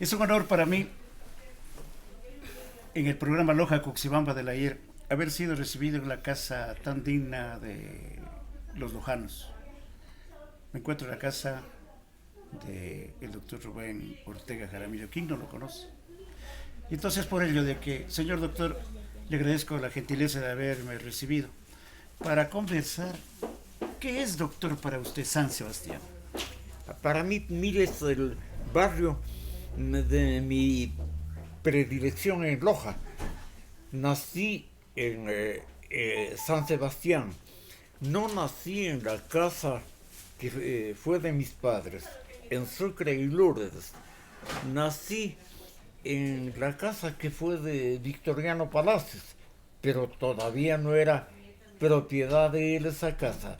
Es un honor para mí, en el programa Loja Coxibamba del ayer, haber sido recibido en la casa tan digna de los lojanos. Me encuentro en la casa del doctor Rubén Ortega Jaramillo. ¿Quién no lo conoce? Y entonces por ello de que, señor doctor, le agradezco la gentileza de haberme recibido para conversar. ¿Qué es, doctor, para usted San Sebastián? Para mí, mire, es el barrio de mi predilección en Loja. Nací en San Sebastián. No nací en la casa que fue de mis padres, en Sucre y Lourdes. Nací en la casa que fue de Victoriano Palacios, pero todavía no era propiedad de él esa casa.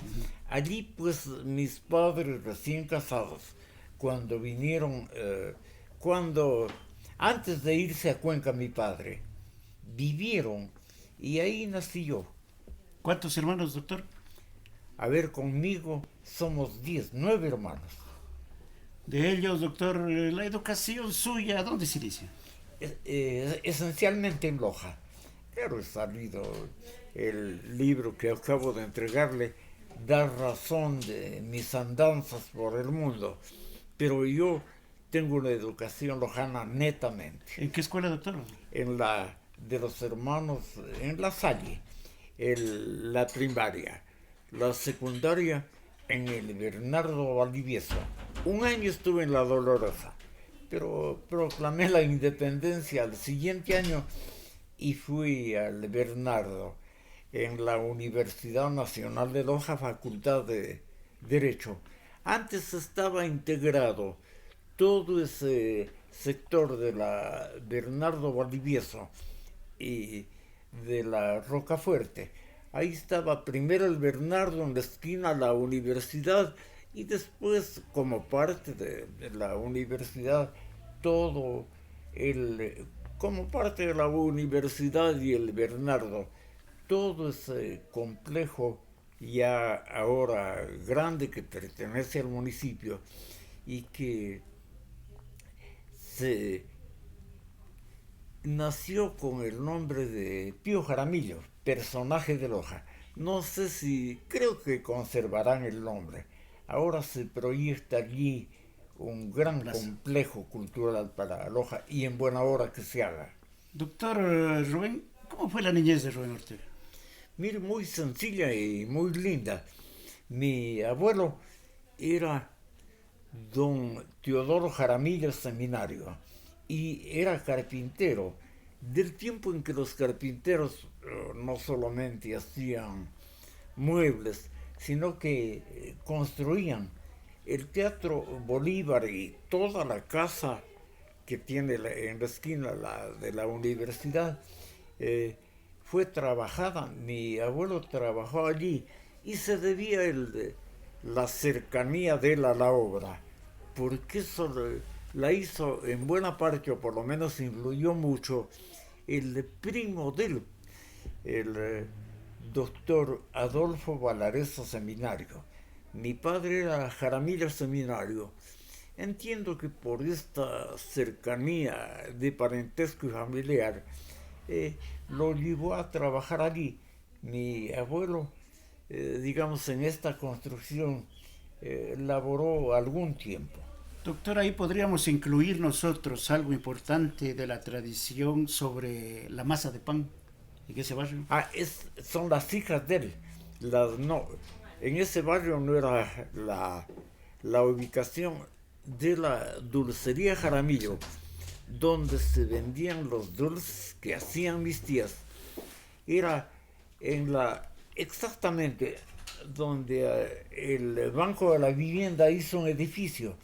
Allí pues mis padres recién casados, cuando vinieron, cuando antes de irse a Cuenca mi padre, vivieron y ahí nací yo. ¿Cuántos hermanos, doctor? A ver, conmigo somos 10, 9 hermanos. De ellos, doctor, la educación suya, ¿dónde se inicia? Esencialmente en Loja. Claro, he salido el libro que acabo de entregarle, da razón de mis andanzas por el mundo, pero yo tengo una educación lojana netamente. ¿En qué escuela, doctor? En la de los hermanos, en la Salle, la primaria, la secundaria en el Bernardo Valdivieso. Un año estuve en la Dolorosa, pero proclamé la independencia al siguiente año y fui al Bernardo en la Universidad Nacional de Loja, Facultad de Derecho. Antes estaba integrado todo ese sector de la Bernardo Valdivieso y de la Rocafuerte. Ahí estaba primero el Bernardo, en la esquina la universidad, y después como parte de la universidad todo el como parte de la universidad y el Bernardo, todo ese complejo ya ahora grande que pertenece al municipio y que se nació con el nombre de Pío Jaramillo, personaje de Loja. No sé si, creo que conservarán el nombre. Ahora se proyecta allí un gran Gracias. complejo cultural para Loja y en buena hora que se haga. Doctor Rubén, ¿cómo fue la niñez de Rubén Ortega? Mire, muy sencilla y muy linda. Mi abuelo era don Teodoro Jaramillo Seminario y era carpintero, del tiempo en que los carpinteros no solamente hacían muebles, sino que construían el Teatro Bolívar y toda la casa que tiene en la esquina de la universidad. eh, Fue trabajada, mi abuelo trabajó allí y se debía la cercanía de él a la obra, porque eso la hizo en buena parte, o por lo menos influyó mucho, el primo de él, el doctor Adolfo Valareso Seminario. Mi padre era Jaramillo Seminario. Entiendo que por esta cercanía de parentesco y familiar, lo llevó a trabajar allí. Mi abuelo, digamos, en esta construcción, laboró algún tiempo. Doctor, ahí podríamos incluir nosotros algo importante de la tradición sobre la masa de pan en ese barrio. Ah, son las hijas de él. No, en ese barrio no era la ubicación de la dulcería Jaramillo, donde se vendían los dulces que hacían mis tías. Era en exactamente donde el Banco de la Vivienda hizo un edificio.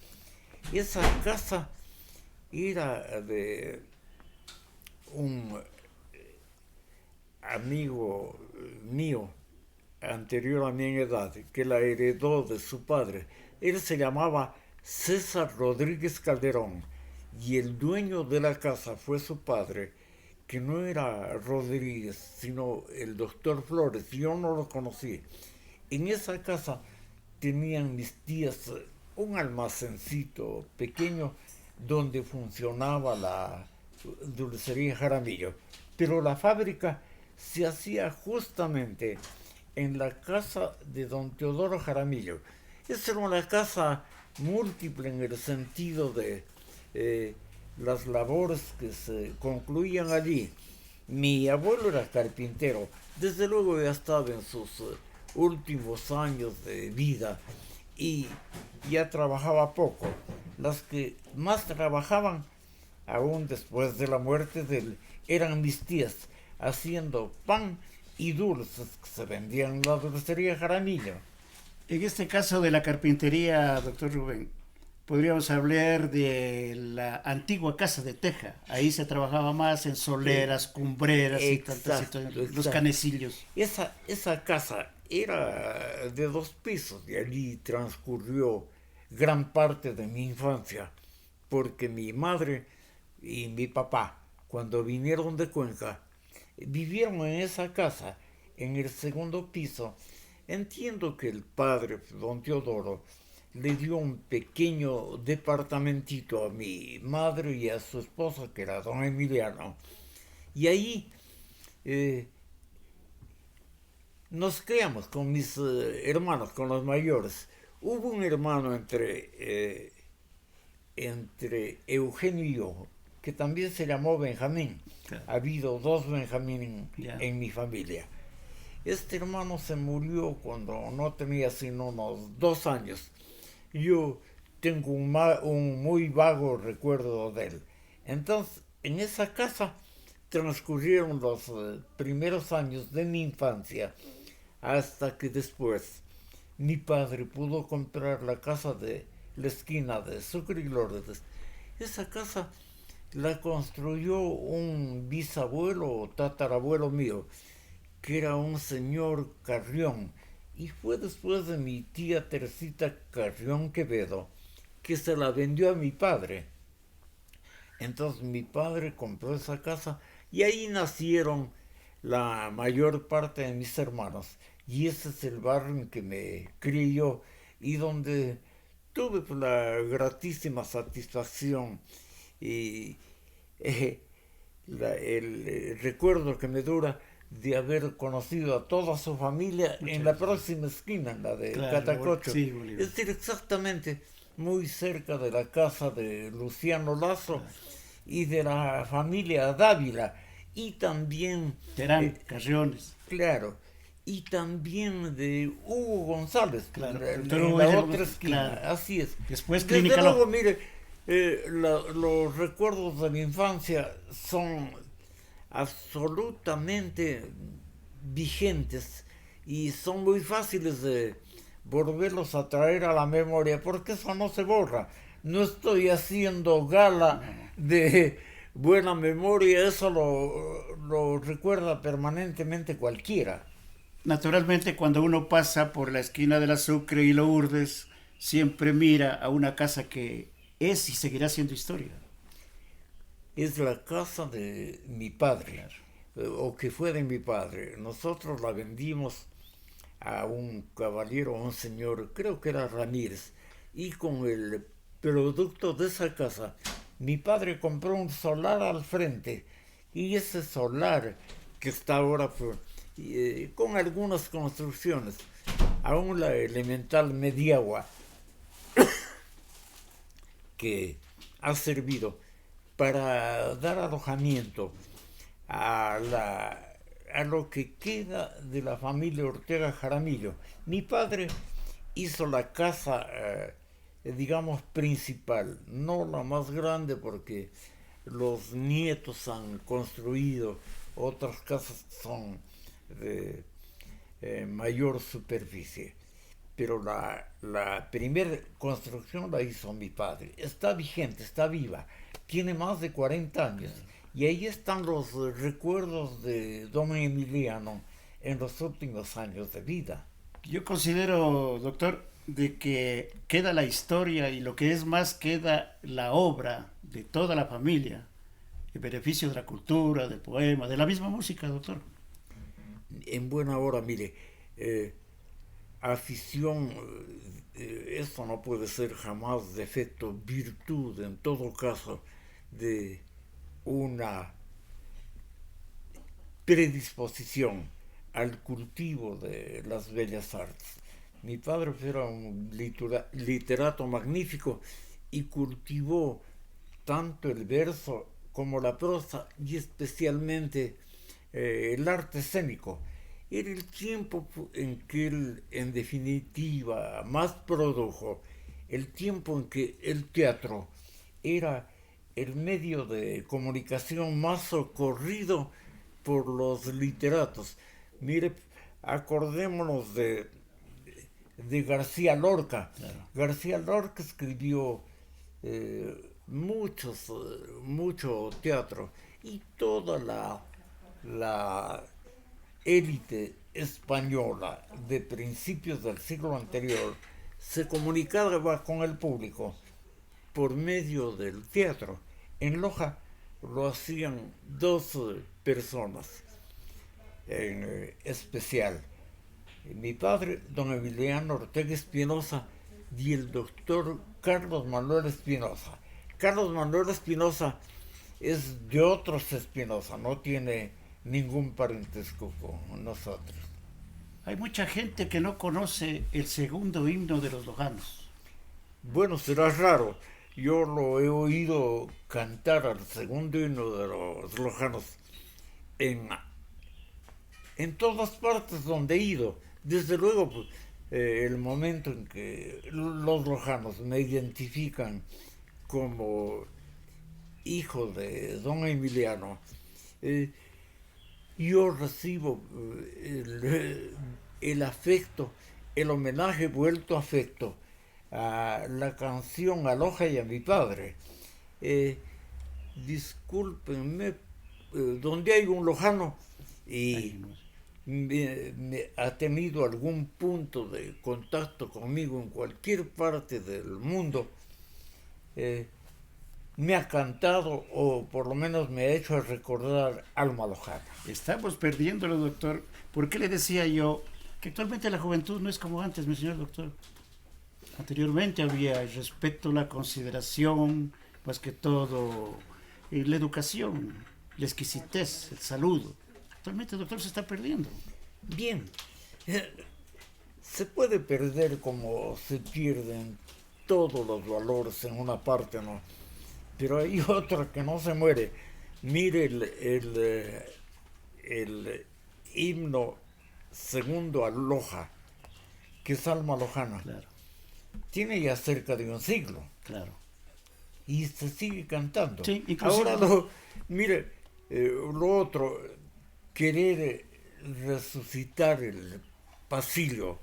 Esa casa era de un amigo mío, anterior a mí en edad, que la heredó de su padre. Él se llamaba César Rodríguez Calderón y el dueño de la casa fue su padre, que no era Rodríguez, sino el doctor Flores. Yo no lo conocí. En esa casa tenían mis tías un almacencito pequeño donde funcionaba la dulcería Jaramillo. Pero la fábrica se hacía justamente en la casa de don Teodoro Jaramillo. Esa era una casa múltiple en el sentido de las labores que se concluían allí. Mi abuelo era carpintero, desde luego ya estaba en sus últimos años de vida y ya trabajaba poco. Las que más trabajaban, aún después de la muerte de él, eran mis tías, haciendo pan y dulces que se vendían en la dulcería Jaramillo. En este caso de la carpintería, doctor Rubén, podríamos hablar de la antigua casa de teja. Ahí se trabajaba más en soleras, cumbreras y tantas situaciones, los Exacto. canecillos. Esa casa era de 2 pisos y allí transcurrió gran parte de mi infancia, porque mi madre y mi papá, cuando vinieron de Cuenca, vivieron en esa casa, en el segundo piso. Entiendo que el padre, don Teodoro, le dio un pequeño departamentito a mi madre y a su esposa, que era don Emiliano. Y ahí eh, nos criamos con mis hermanos, con los mayores. Hubo un hermano entre Eugenio y yo, que también se llamó Benjamín. Claro. Ha habido 2 Benjamín Ya. en mi familia. Este hermano se murió cuando no tenía sino unos 2 años. Yo tengo un muy vago recuerdo de él. Entonces, en esa casa transcurrieron los primeros años de mi infancia, hasta que después mi padre pudo comprar la casa de la esquina de Sucre y Lourdes. Esa casa la construyó un bisabuelo o tatarabuelo mío, que era un señor Carrión, y fue después de mi tía Teresita Carrión Quevedo que se la vendió a mi padre. Entonces mi padre compró esa casa y ahí nacieron la mayor parte de mis hermanos. Y ese es el barrio en que me crié yo y donde tuve pues, la gratísima satisfacción y eh, el recuerdo que me dura de haber conocido a toda su familia Muchas en la gracias. próxima esquina, la de Claro, Catacocho. sí, Bolívar. Es decir, exactamente muy cerca de la casa de Luciano Lazo Claro. y de la familia Dávila. Y también, Terán, eh, Carriones. claro, y también de Hugo González, Claro. Doctor en Hugo la Guillermo, otra esquina. claro. Así es. Después Desde Clínica luego, Lo. mire, los recuerdos de mi infancia son absolutamente vigentes y son muy fáciles de volverlos a traer a la memoria porque eso no se borra. No estoy haciendo gala No. de buena memoria, eso lo recuerda permanentemente cualquiera. Naturalmente, cuando uno pasa por la esquina de la Sucre y Lourdes, siempre mira a una casa que es y seguirá siendo historia. Es la casa de mi padre, Claro. o que fue de mi padre. Nosotros la vendimos a un caballero, a un señor, creo que era Ramírez, y con el producto de esa casa, mi padre compró un solar al frente, y ese solar que está ahora con algunas construcciones, aún la elemental Mediagua, que ha servido para dar alojamiento a, a lo que queda de la familia Ortega Jaramillo. Mi padre hizo la casa, digamos, principal, no la más grande porque los nietos han construido otras casas que son de mayor superficie. Pero la primera construcción la hizo mi padre. Está vigente, está viva. Tiene más de 40 años. Y ahí están los recuerdos de don Emiliano en los últimos años de vida. Yo considero, doctor, de que queda la historia y lo que es más queda la obra de toda la familia en beneficio de la cultura, del poema, de la misma música, doctor. En buena hora, mire, afición, esto no puede ser jamás defecto, virtud en todo caso de una predisposición al cultivo de las bellas artes. Mi padre era un literato magnífico y cultivó tanto el verso como la prosa y especialmente el arte escénico. Era el tiempo en que él, en definitiva, más produjo, el tiempo en que el teatro era el medio de comunicación más socorrido por los literatos. Mire, acordémonos de García Lorca. Claro. García Lorca escribió mucho teatro y toda la élite española de principios del siglo anterior se comunicaba con el público por medio del teatro. En Loja lo hacían dos personas en especial. Mi padre, don Emiliano Ortega Espinosa, y el doctor Carlos Manuel Espinosa. Carlos Manuel Espinosa es de otros Espinosa, no tiene ningún parentesco con nosotros. Hay mucha gente que no conoce el segundo himno de los lojanos. Bueno, será raro. Yo lo he oído cantar al segundo himno de los lojanos en todas partes donde he ido. Desde luego, pues, el momento en que los lojanos me identifican como hijo de don Emiliano, yo recibo el afecto, el homenaje vuelto afecto a la canción Aloja y a mi padre. Discúlpenme, donde hay un lojano y me ha tenido algún punto de contacto conmigo en cualquier parte del mundo, me ha cantado o por lo menos me ha hecho recordar alma lojana. Estamos perdiéndolo, doctor. ¿Por qué le decía yo que actualmente la juventud no es como antes, mi señor doctor? Anteriormente había el respeto, la consideración, más que todo, la educación, la exquisitez, el saludo. Actualmente, doctor, se está perdiendo. Bien, se puede perder como se pierden todos los valores en una parte, ¿no? Pero hay otra que no se muere. Mire el himno segundo a Loja, que es alma lojana. Claro. Tiene ya cerca de un siglo. Claro. Y se sigue cantando. Sí, inclusive. Ahora, mire, lo otro, querer resucitar el pasillo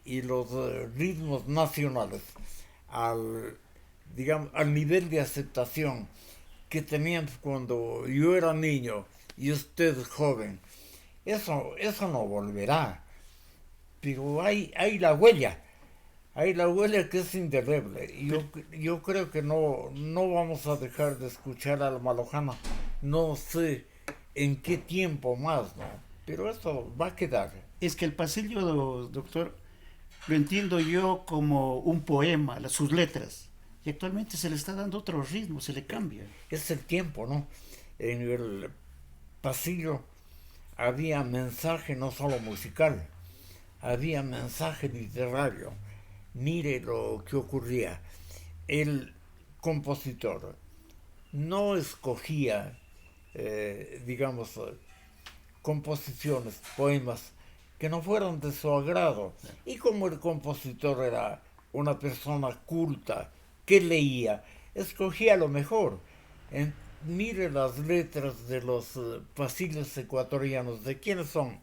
y los ritmos nacionales digamos, al nivel de aceptación que teníamos cuando yo era niño y usted joven. Eso no volverá. Pero hay la huella. Hay la huella que es indeleble. Y yo creo que no vamos a dejar de escuchar a Alma Lojana. No sé en qué tiempo más, ¿no? Pero eso va a quedar. Es que el pasillo, doctor, lo entiendo yo como un poema, sus letras. Y actualmente se le está dando otro ritmo, se le cambia. Es el tiempo, ¿no? En el pasillo había mensaje no solo musical, había mensaje literario. Mire lo que ocurría. El compositor no escogía, digamos, composiciones, poemas que no fueran de su agrado. Y como el compositor era una persona culta que leía, escogía lo mejor. Mire las letras de los pasillos ecuatorianos. ¿De quiénes son?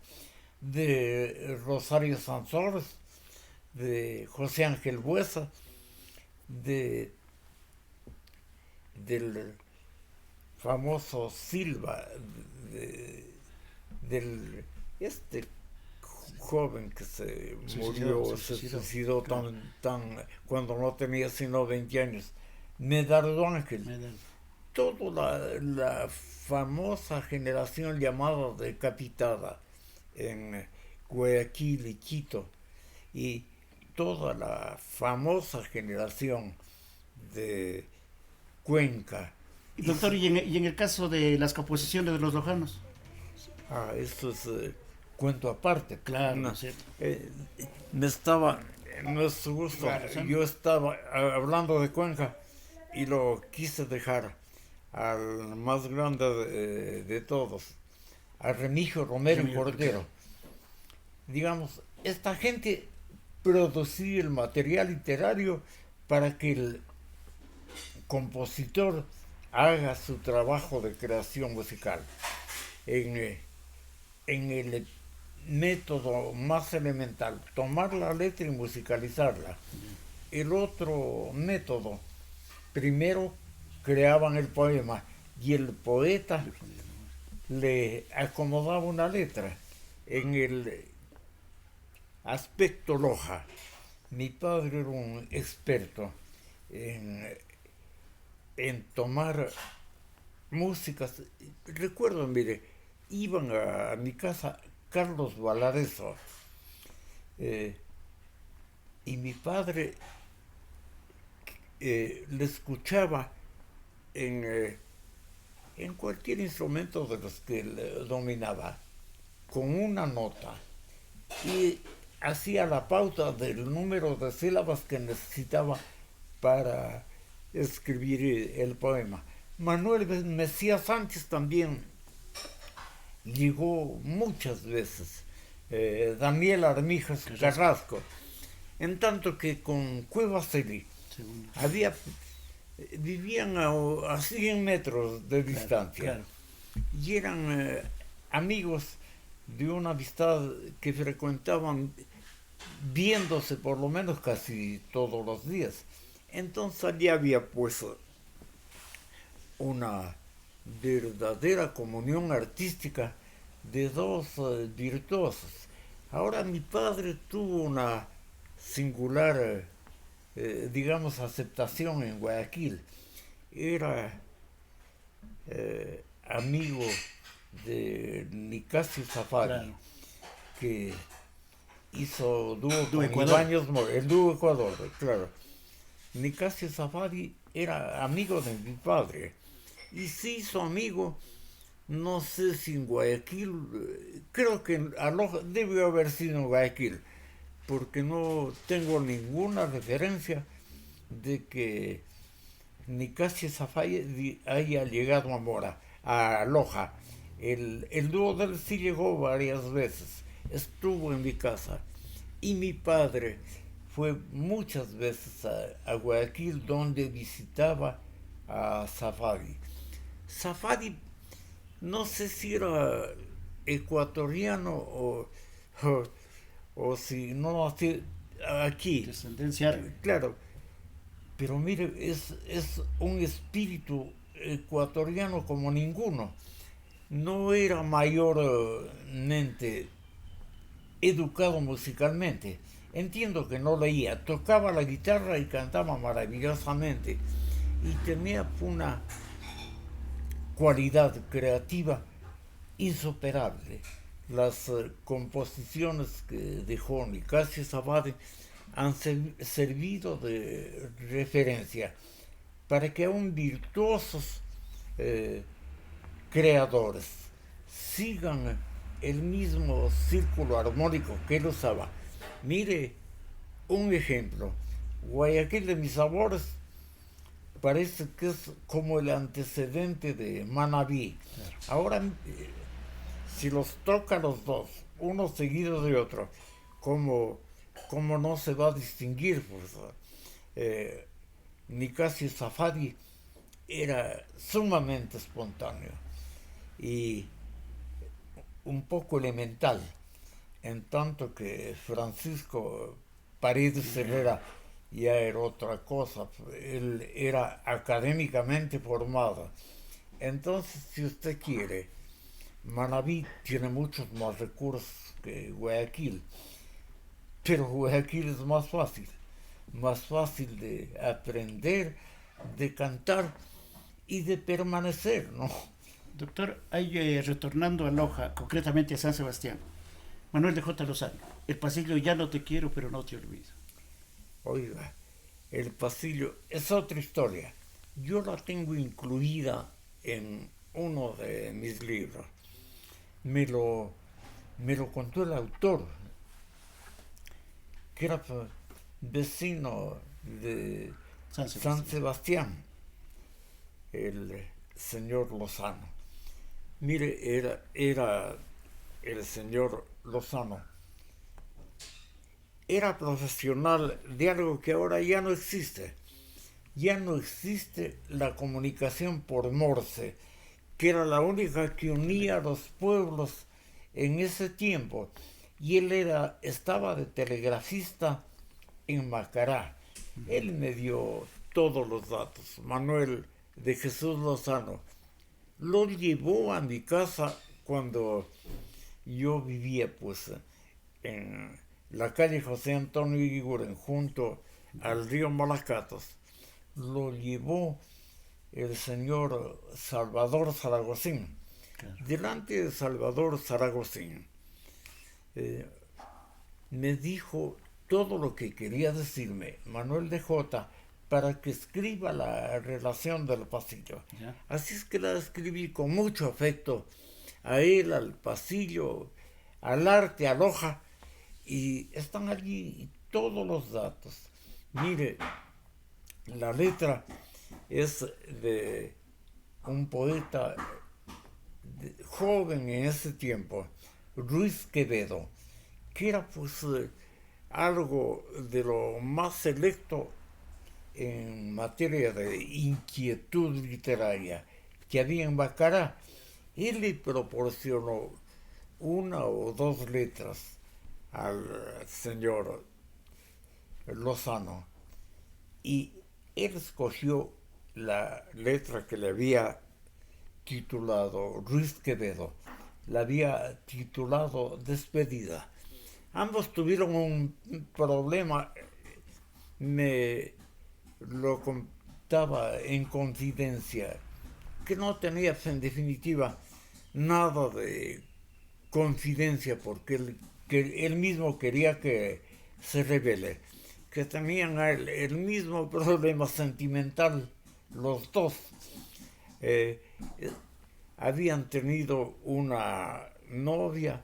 De Rosario Sansores, de José Ángel Buesa, del famoso Silva, del joven que se murió, se suicidó cuando no tenía sino 20 años, Medardo Ángel. Toda la famosa generación llamada decapitada en Guayaquil y Quito, y toda la famosa generación de Cuenca. Y doctor, y en el caso de las composiciones de los lojanos. Esto es cuento aparte. Claro, No, ¿no es cierto? me estaba, no es su gusto, yo estaba hablando de Cuenca y lo quise dejar al más grande de todos, a Remigio Romero y Cordero. Digamos, esta gente producía el material literario para que el compositor haga su trabajo de creación musical. En el método más elemental, tomar la letra y musicalizarla. El otro método, primero creaban el poema y el poeta le acomodaba una letra. En el aspecto Loja, mi padre era un experto en tomar músicas. Recuerdo, mire, iban a mi casa Carlos Valareso y mi padre le escuchaba en cualquier instrumento de los que él dominaba, con una nota, y hacía la pauta del número de sílabas que necesitaba para escribir el poema. Manuel Mesías Sánchez también llegó muchas veces, Daniel Armijas Carrasco, en tanto que con Cuevas había, vivían a 100 metros de distancia, claro. Y eran amigos de una amistad que frecuentaban viéndose por lo menos casi todos los días. Entonces allí había pues una verdadera comunión artística de dos virtuosos. Ahora mi padre tuvo una singular, digamos, aceptación en Guayaquil. Era amigo de Nicasio Safari, claro, que hizo dúo con Ibáñez, el dúo Ecuador, claro. Nicasio Safari era amigo de mi padre y se hizo amigo, no sé si en Guayaquil, creo que debió haber sido en Guayaquil, porque no tengo ninguna referencia de que Nicasio Safari haya llegado a Mora, a Loja. El dúo de él sí llegó varias veces, estuvo en mi casa, y mi padre fue muchas veces a Guayaquil, donde visitaba a Safari. Safari, no sé si era ecuatoriano o si no, aquí. Descendencia árabe. Claro, pero mire, es un espíritu ecuatoriano como ninguno. No era mayormente educado musicalmente. Entiendo que no leía, tocaba la guitarra y cantaba maravillosamente. Y tenía una cualidad creativa insuperable. Las composiciones que dejó Nicasio Safari han servido de referencia para que aún virtuosos creadores sigan el mismo círculo armónico que él usaba. Mire, un ejemplo, Guayaquil de mis sabores parece que es como el antecedente de Manabí. Claro. Ahora, si los toca los dos, uno seguido de otro, ¿cómo no se va a distinguir? Pues, Nicasio Safari era sumamente espontáneo y un poco elemental, en tanto que Francisco Paredes Herrera ya era otra cosa. Él era académicamente formado. Entonces, si usted quiere, Manabí tiene muchos más recursos que Guayaquil, pero Guayaquil es más fácil de aprender, de cantar y de permanecer, ¿no? Doctor, retornando a Loja, concretamente a San Sebastián, Manuel de J. Lozano. el pasillo Ya no te quiero, pero no te olvido. Oiga, el pasillo es otra historia. Yo la tengo incluida en uno de mis libros. Me lo, me lo contó el autor, que era vecino de San San Sebastián. Sebastián, el señor Lozano. Mire, era el señor Lozano. Era profesional de algo que ahora ya no existe. Ya no existe la comunicación por Morse, que era la única que unía a los pueblos en ese tiempo. Y él estaba de telegrafista en Macará. Él me dio todos los datos. Manuel de Jesús Lozano lo llevó a mi casa cuando yo vivía pues en la calle José Antonio Iguren junto al río Malacatos. Lo llevó el señor Salvador Zaragozín. Claro. Delante de Salvador Zaragozín me dijo todo lo que quería decirme Manuel de Jota para que escriba la relación del pasillo. ¿Ya? Así es que la escribí con mucho afecto a él, al pasillo, al arte, a Loja, y están allí todos los datos. Mire, la letra es de un poeta joven en ese tiempo, Ruiz Quevedo, que era pues algo de lo más selecto en materia de inquietud literaria que había en Macará. Él le proporcionó una o dos letras al señor Lozano y él escogió la letra que le había titulado Ruiz Quevedo, la había titulado Despedida. Ambos tuvieron un problema, me lo contaba en confidencia, que no tenía en definitiva nada de confidencia porque él mismo quería que se revele, que tenían el mismo problema sentimental los dos. Habían tenido una novia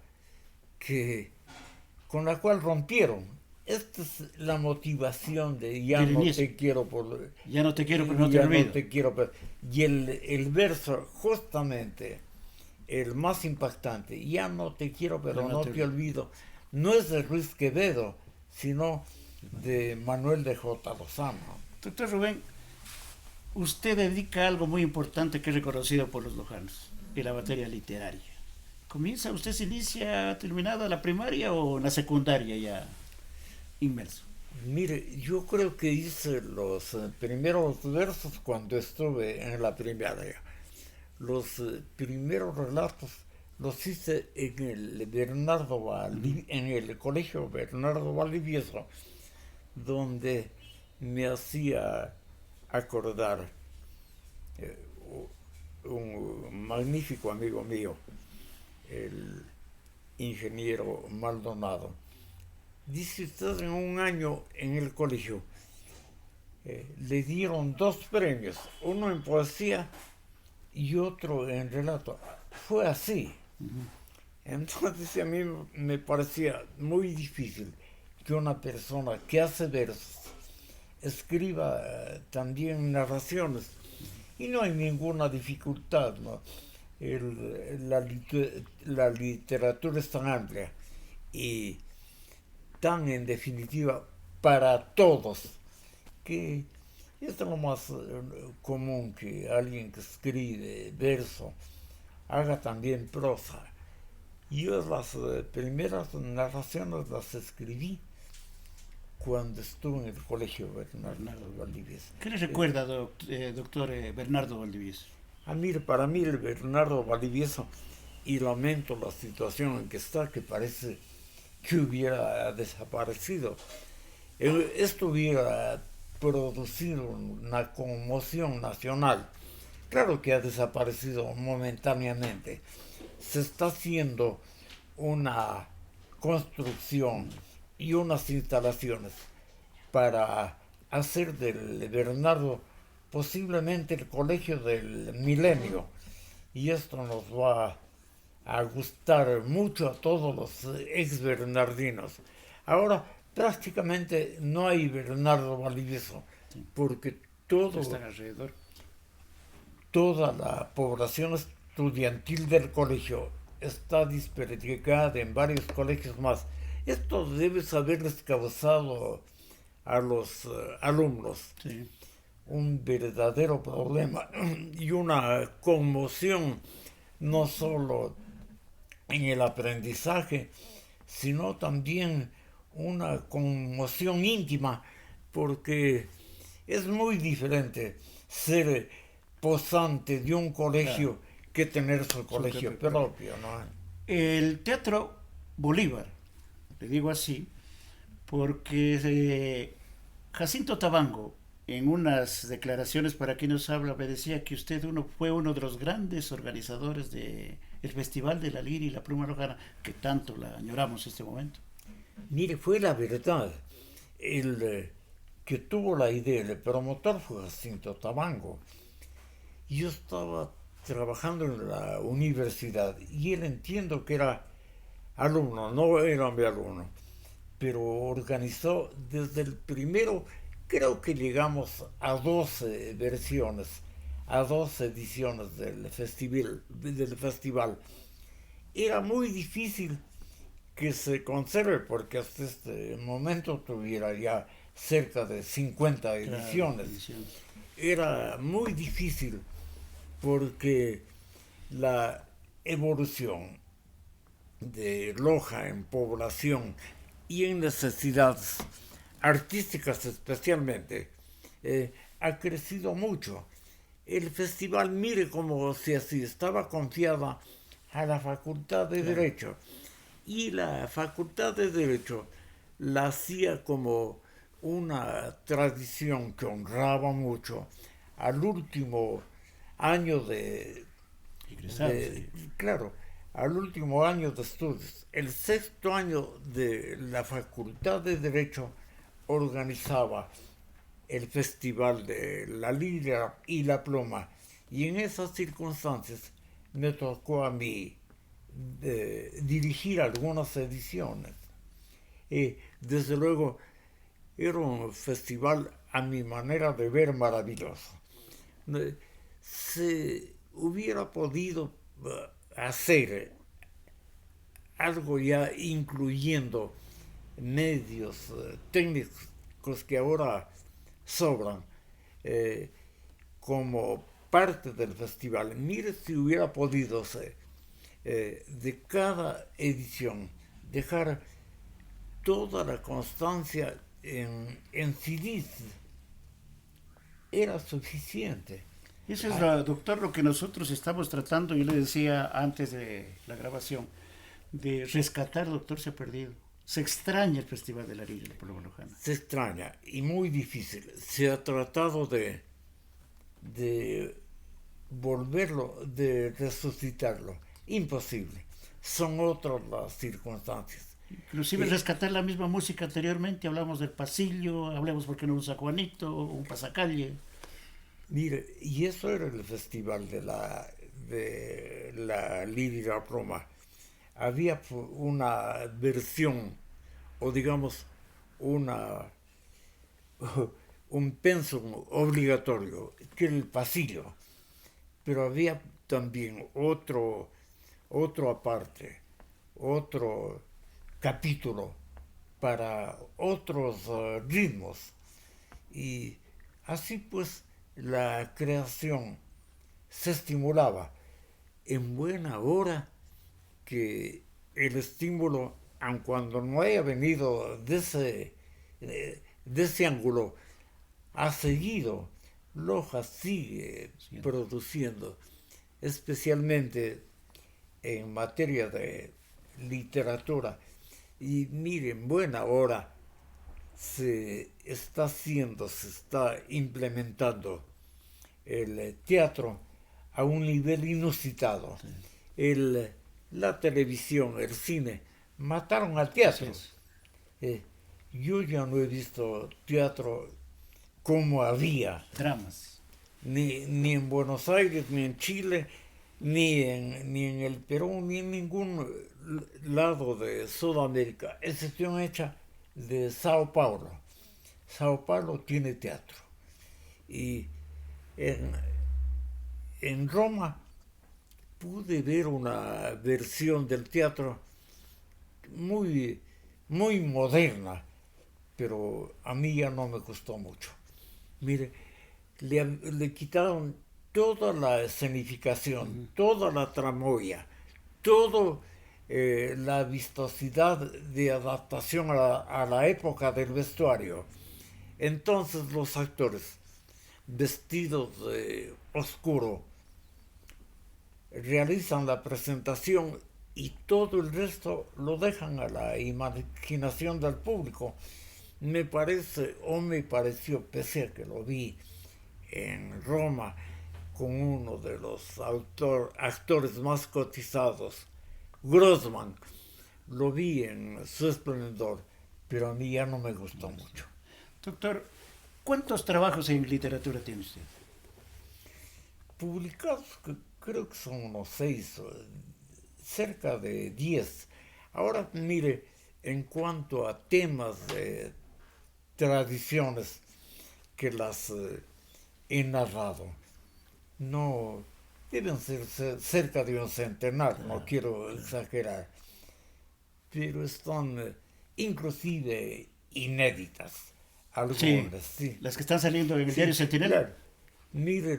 con la cual rompieron. Esta es la motivación de ya no te quiero por... Ya no te quiero, pero no te ya olvido. no te quiero, y el verso, justamente, el más impactante, ya no te quiero, pero no te olvido, no es de Ruiz Quevedo, sino de Manuel de J. Lozano. Doctor Rubén, usted dedica algo muy importante que es reconocido por los lojanos, en la materia literaria. ¿Usted se inicia terminada la primaria o en la secundaria ya inmerso? Mire, yo creo que hice los primeros versos cuando estuve en la primaria. Los primeros relatos los hice en el colegio Bernardo Valdivieso, donde me hacía acordar un magnífico amigo mío, el ingeniero Maldonado. Dice usted, en un año en el colegio le dieron 2 premios, uno en poesía y otro en relato. Fue así. Entonces a mí me parecía muy difícil que una persona que hace versos escriba también narraciones, y no hay ninguna dificultad, ¿no? La literatura es tan amplia y tan en definitiva para todos, que es lo más común que alguien que escribe verso haga también prosa. Yo las primeras narraciones las escribí cuando estuve en el colegio Bernardo Valdivieso. ¿Qué le recuerda, doctor Bernardo Valdivieso? Para mí el Bernardo Valdivieso, y lamento la situación en que está, que parece que hubiera desaparecido. Esto hubiera producido una conmoción nacional. Claro que ha desaparecido momentáneamente. Se está haciendo una construcción y unas instalaciones para hacer del Bernardo posiblemente el colegio del milenio. Y esto nos va a gustar mucho a todos los ex bernardinos. Ahora prácticamente no hay Bernardo Valdivieso, Sí. porque todo, Están alrededor. toda la población estudiantil del colegio está dispergada en varios colegios más. Esto debe haberles causado a los alumnos Sí. un verdadero problema y una conmoción, no solo en el aprendizaje, sino también una conmoción íntima, porque es muy diferente ser posante de un colegio Claro. que tener su Su colegio propio colegio. propio, ¿no? El Teatro Bolívar, le digo así, porque Jacinto Tabango, en unas declaraciones para quien nos habla, me decía que usted fue uno de los grandes organizadores del Festival de la Lira y la Pluma Lojana, que tanto la añoramos en este momento. Mire, fue la verdad. El que tuvo la idea, el promotor fue Jacinto Tabango. Yo estaba trabajando en la universidad y él, entiendo que era alumno, no era mi alumno, pero organizó desde el primero, creo que llegamos a 12 versiones, a 12 ediciones del festival. Era muy difícil que se conserve porque hasta este momento tuviera ya cerca de 50 Claro, ediciones. ediciones. Era muy difícil porque la evolución de Loja en población y en necesidades artísticas especialmente ha crecido mucho. El festival, mire cómo si así estaba confiada a la Facultad de Claro. Derecho, y la Facultad de Derecho la hacía como una tradición que honraba mucho al último año Egresados, sí. claro, al último año de estudios. El sexto año de la Facultad de Derecho organizaba el Festival de la Lira y la Pluma. Y en esas circunstancias me tocó a mí dirigir algunas ediciones. Desde luego, era un festival, a mi manera de ver, maravilloso. Se hubiera podido hacer algo ya incluyendo medios técnicos que ahora sobran como parte del festival. Mire si hubiera podido ser de cada edición dejar toda la constancia en CDs. Era suficiente. Eso es, doctor, lo que nosotros estamos tratando, yo le decía antes de la grabación, de rescatar, doctor, se ha perdido. Se extraña el Festival de la Lira y la Pluma Lojana. Se extraña y muy difícil. Se ha tratado de volverlo, de resucitarlo. Imposible. Son otras las circunstancias. Inclusive rescatar la misma música anteriormente, hablamos del pasillo, hablemos porque no usa Juanito, un pasacalle. Mire, y eso era el festival de la Lira y la Pluma. Había una versión, o digamos, una un pensum obligatorio, que era el pasillo, pero había también otro aparte, otro capítulo para otros ritmos. Y así pues la creación se estimulaba en buena hora, que el estímulo, aun cuando no haya venido de ese ángulo, ha seguido. Loja sigue Sí. produciendo, especialmente en materia de literatura. Y miren, buena hora se está implementando el teatro a un nivel inusitado. Sí. El, la televisión, el cine, mataron al Así teatro. es. Eh, yo ya no he visto teatro como había, Dramas. ni en Buenos Aires, ni en Chile, ni en el Perú, ni en ningún lado de Sudamérica, excepción hecha de Sao Paulo. Sao Paulo tiene teatro. Y en, en Roma pude ver una versión del teatro muy, muy moderna, pero a mí ya no me gustó mucho. Mire, le quitaron toda la escenificación, toda la tramoya, toda la vistosidad de adaptación a la época del vestuario. Entonces los actores vestidos de oscuro realizan la presentación y todo el resto lo dejan a la imaginación del público. Me parece, o me pareció, pese a que lo vi en Roma con uno de los actores más cotizados, Grossman, lo vi en su esplendor, pero a mí ya no me gustó mucho. Doctor, ¿cuántos trabajos en literatura tiene usted? Publicados, creo que son unos 6, cerca de 10. Ahora, mire, en cuanto a temas de tradiciones que las he narrado, no deben ser cerca de un centenar, no quiero exagerar, pero están inclusive inéditas, Sí, algunas, sí. las que están saliendo en el Sí, diario Centinela. claro. Mire,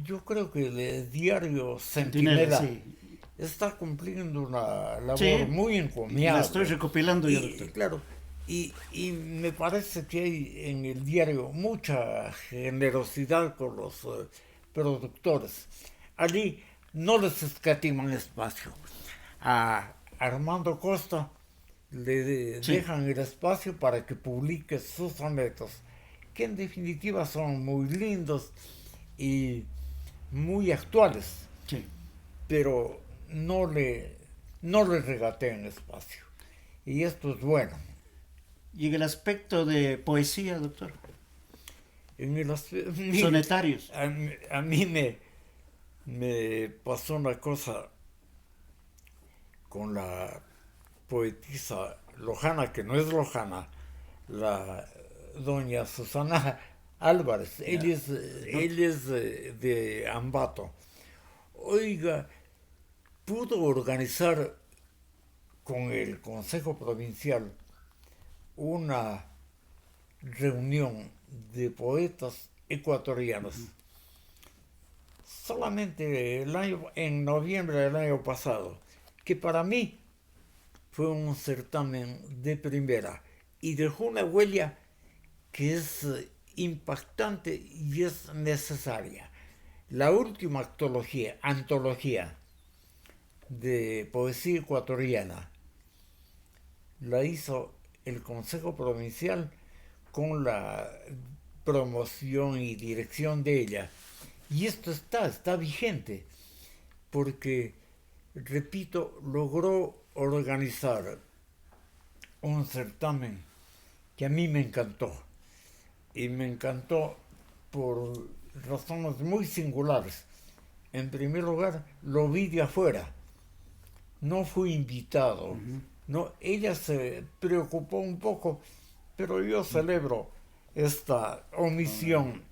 yo creo que el diario Centinela, Centinela sí. está cumpliendo una labor Sí, muy la estoy encomiable. recopilando yo, Y doctor. claro, y me parece que hay en el diario mucha generosidad con los productores. Allí no les escatiman espacio. A Armando Costa le Sí, dejan el espacio para que publique sus sonetos, que en definitiva son muy lindos y muy actuales, sí. pero no le regatean espacio. Y esto es bueno. Y en el aspecto de poesía, doctor, En el, mire, sonetarios. a mí me pasó una cosa con la poetisa Lojana, que no es Lojana, la doña Susana Álvarez. Ya. Ella es de Ambato. Oiga, pudo organizar con el Consejo Provincial una reunión de poetas ecuatorianos. Solamente en noviembre del año pasado, que para mí fue un certamen de primera y dejó una huella que es impactante y es necesaria. La última antología de poesía ecuatoriana la hizo el Consejo Provincial con la promoción y dirección de ella. Y esto está vigente, porque, repito, logró organizar un certamen que a mí me encantó. Y me encantó por razones muy singulares. En primer lugar, lo vi de afuera. No fui invitado. No, ella se preocupó un poco, pero yo celebro esta omisión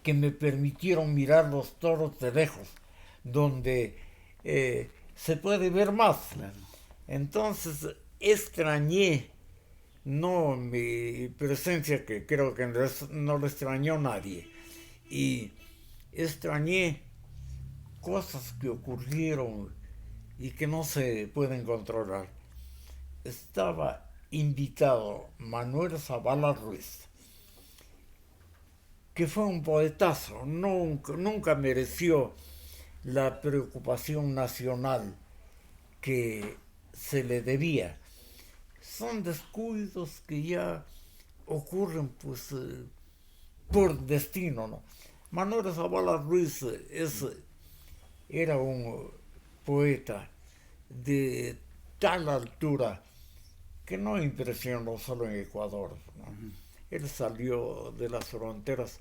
que me permitieron mirar los toros de lejos, donde se puede ver más. Claro. Entonces extrañé, no mi presencia, que creo que no le extrañó nadie, y extrañé cosas que ocurrieron y que no se pueden controlar. Estaba invitado Manuel Zavala Ruiz, que fue un poetazo, nunca mereció la preocupación nacional que se le debía. Son descuidos que ya ocurren pues por destino, ¿no? Manuel Zavala Ruiz era un poeta de tal altura que no impresionó solo en Ecuador, ¿no? Él salió de las fronteras,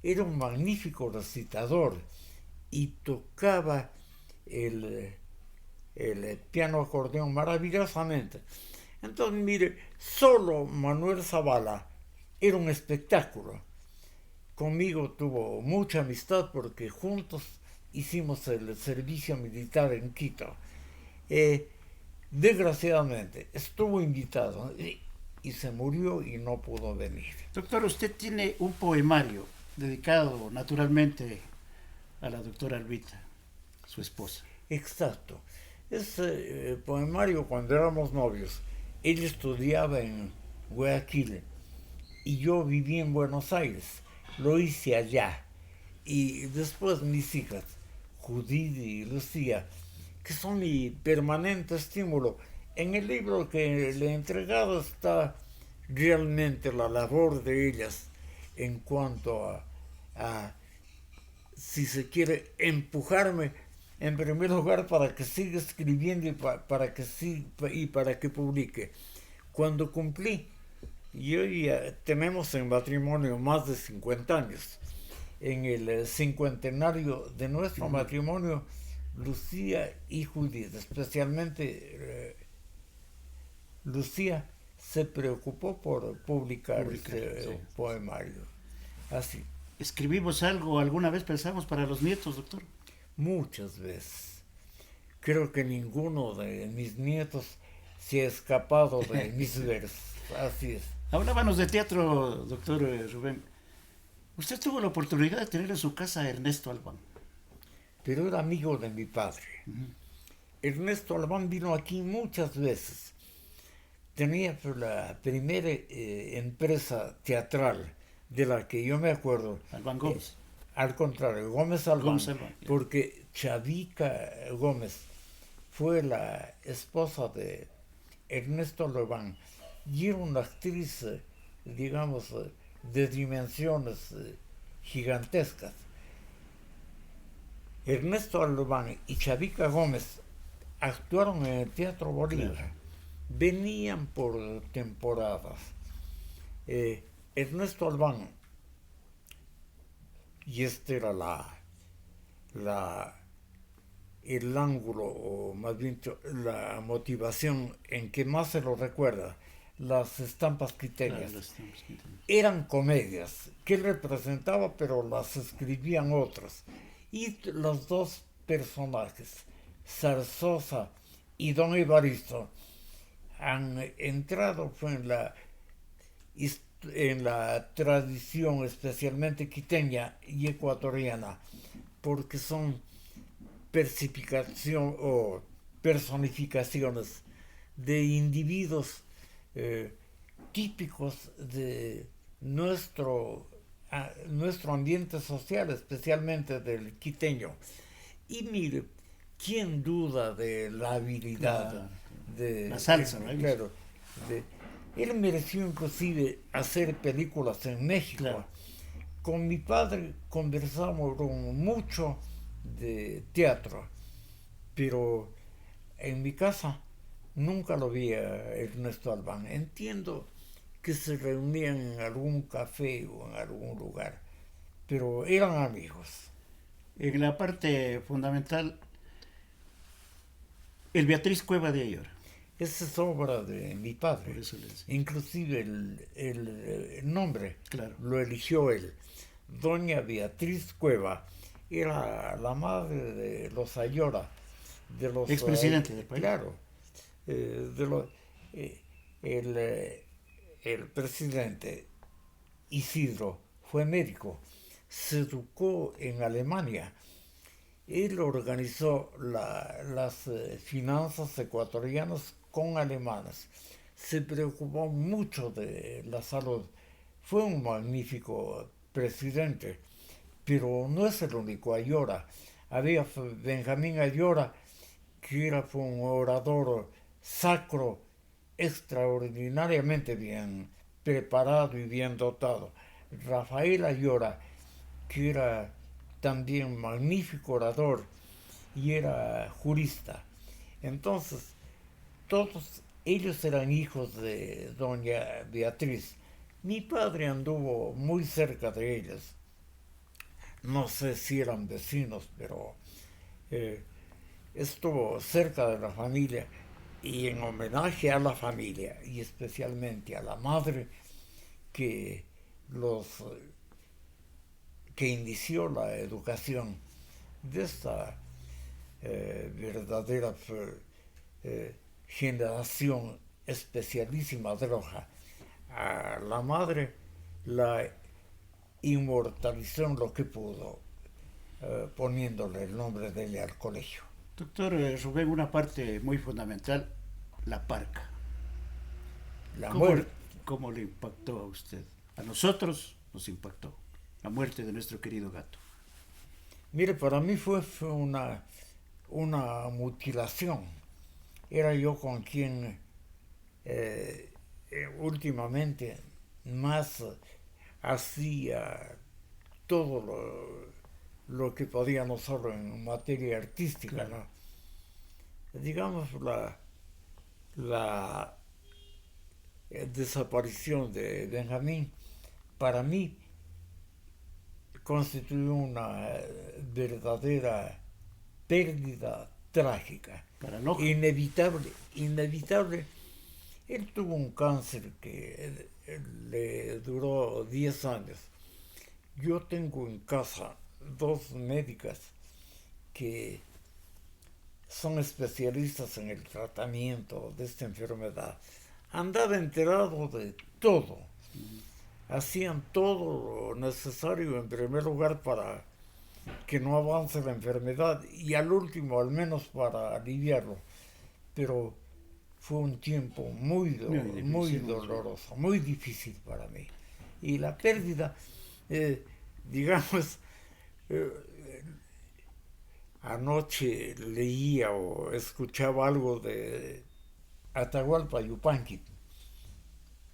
era un magnífico recitador y tocaba el, el piano acordeón maravillosamente. Entonces, mire, solo Manuel Zavala era un espectáculo. Conmigo tuvo mucha amistad porque juntos hicimos el servicio militar en Quito. Eh, Desgraciadamente, estuvo invitado y se murió y no pudo venir. Doctor, usted tiene un poemario dedicado naturalmente a la doctora Albita, su esposa. Exacto. Ese poemario, cuando éramos novios, ella estudiaba en Guayaquil y yo viví en Buenos Aires. Lo hice allá. Y después mis hijas, Judith y Lucía, que son mi permanente estímulo. En el libro que le he entregado está realmente la labor de ellas en cuanto a si se quiere, empujarme en primer lugar para que siga escribiendo y para que publique. Cuando cumplí, y hoy ya tenemos en matrimonio más de 50 años, en el cincuentenario de nuestro matrimonio, Lucía y Judith, especialmente Lucía, se preocupó por publicar este poemario. Así. ¿Escribimos algo alguna vez, pensamos, para los nietos, doctor? Muchas veces. Creo que ninguno de mis nietos se ha escapado de mis versos. Así es. Hablábamos de teatro, doctor Rubén. Usted tuvo la oportunidad de tener en su casa a Ernesto Albán. Pero era amigo de mi padre. Ernesto Albán vino aquí muchas veces. Tenía la primera empresa teatral de la que yo me acuerdo. Albán Gómez. Al contrario, Gómez Albán. Gómez Albán, yeah. Porque Chavica Gómez fue la esposa de Ernesto Albán y era una actriz, digamos, de dimensiones gigantescas. Ernesto Albán y Chavica Gómez actuaron en el Teatro Bolívar. Claro. Venían por temporadas. Ernesto Albán, y este era el ángulo, o más bien la motivación en que más se lo recuerda, las estampas quiteñas. Claro, eran comedias que él representaba, pero las escribían otros. Y los dos personajes, Zarzosa y Don Evaristo, han entrado en la tradición especialmente quiteña y ecuatoriana, porque son persificación o personificaciones de individuos típicos de nuestro ambiente social, especialmente del quiteño. Y mire, ¿quién duda de la habilidad? Claro. De la salsa, ¿no? Claro. Él mereció inclusive hacer películas en México. Claro. Con mi padre conversamos mucho de teatro, pero en mi casa nunca lo vi a Ernesto Albán. Entiendo que se reunían en algún café o en algún lugar, pero eran amigos. En la parte fundamental, el Beatriz Cueva de Ayora. Esa es obra de mi padre. Por eso inclusive el nombre, claro, lo eligió él. Doña Beatriz Cueva era la madre de los Ayora, de los expresidente del país. Claro, el presidente Isidro fue médico, se educó en Alemania. Él organizó las finanzas ecuatorianas con alemanes. Se preocupó mucho de la salud. Fue un magnífico presidente, pero no es el único Ayora. Había Benjamín Ayora, que fue un orador sacro, extraordinariamente bien preparado y bien dotado. Rafael Ayora, que era también magnífico orador y era jurista. Entonces, todos ellos eran hijos de doña Beatriz. Mi padre anduvo muy cerca de ellas. No sé si eran vecinos, pero eh, estuvo cerca de la familia y en homenaje a la familia y especialmente a la madre que los que inició la educación de esta verdadera generación especialísima de Loja. A la madre la inmortalizó en lo que pudo, poniéndole el nombre de ella al colegio. Doctor Rubén, una parte muy fundamental, la parca. La ¿Cómo, muerte. ¿Cómo le impactó a usted? A nosotros nos impactó la muerte de nuestro querido gato. Mire, para mí fue una mutilación. Era yo con quien últimamente más hacía todo lo que podía, no solo en materia artística, Claro. ¿no? Digamos, la desaparición de Benjamín, para mí, constituyó una verdadera pérdida trágica, Para Loja. inevitable. Él tuvo un cáncer que le duró 10 años. Yo tengo en casa 2 médicas que son especialistas en el tratamiento de esta enfermedad. Andaba enterado de todo. Hacían todo lo necesario en primer lugar para que no avance la enfermedad y al último al menos para aliviarlo. Pero fue un tiempo muy doloroso, muy difícil para mí. Y la pérdida, digamos, eh, anoche leía o escuchaba algo de Atahualpa Yupanqui.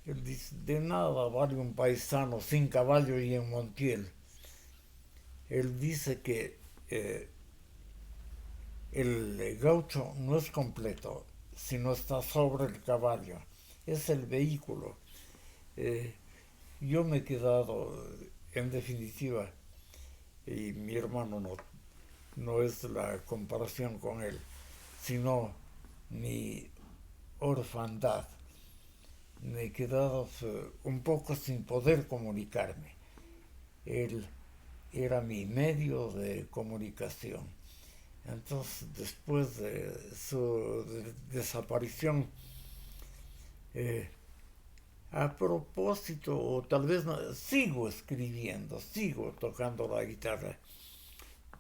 Él dice, de nada vale un paisano sin caballo y en Montiel. Él dice que el gaucho no es completo si no está sobre el caballo. Es el vehículo. Eh, yo me he quedado, en definitiva, y mi hermano no es la comparación con él, sino mi orfandad. Me he quedado un poco sin poder comunicarme. Él era mi medio de comunicación. Entonces, después de su desaparición, a propósito, o tal vez no, sigo escribiendo, sigo tocando la guitarra,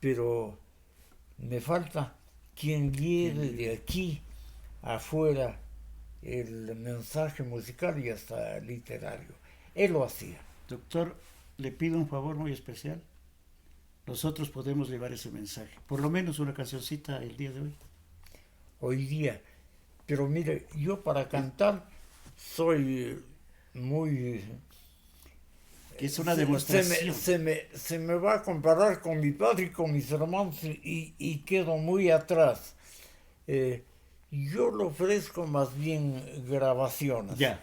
pero me falta quien lleve de aquí afuera el mensaje musical y hasta literario. Él lo hacía. Doctor, le pido un favor muy especial. Nosotros podemos llevar ese mensaje. Por lo menos una cancioncita el día de hoy. Hoy día. Pero mire, yo para cantar soy muy... Que es una demostración. Se me va a comparar con mi padre y con mis hermanos y quedo muy atrás. Yo le ofrezco más bien grabaciones. Ya.